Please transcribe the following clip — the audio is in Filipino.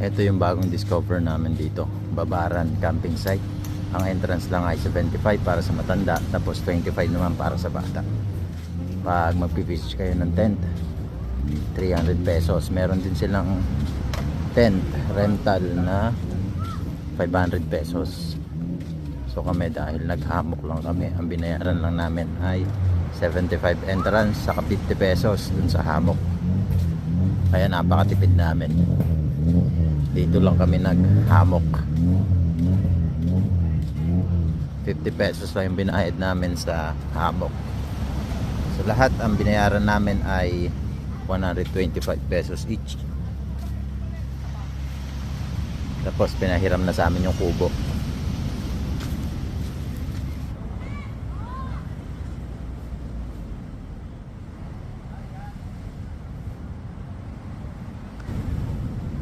Ito yung bagong discover namin dito, Babaran Camping Site. Ang entrance lang ay 75 para sa matanda, tapos 25 naman para sa bata. Pag magpipitch kayo ng tent, 300 pesos. Meron din silang tent rental na 500 pesos. So kami, dahil naghamok lang kami, ang binayaran lang namin ay 75 entrance saka 50 pesos dun sa hamok. Kaya napakatipid namin. Dito lang kami naghamok. 50 pesos lang yung binayad namin sa hamok. So lahat ang binayaran namin ay 125 pesos each. Tapos pinahiram na sa amin yung kubo.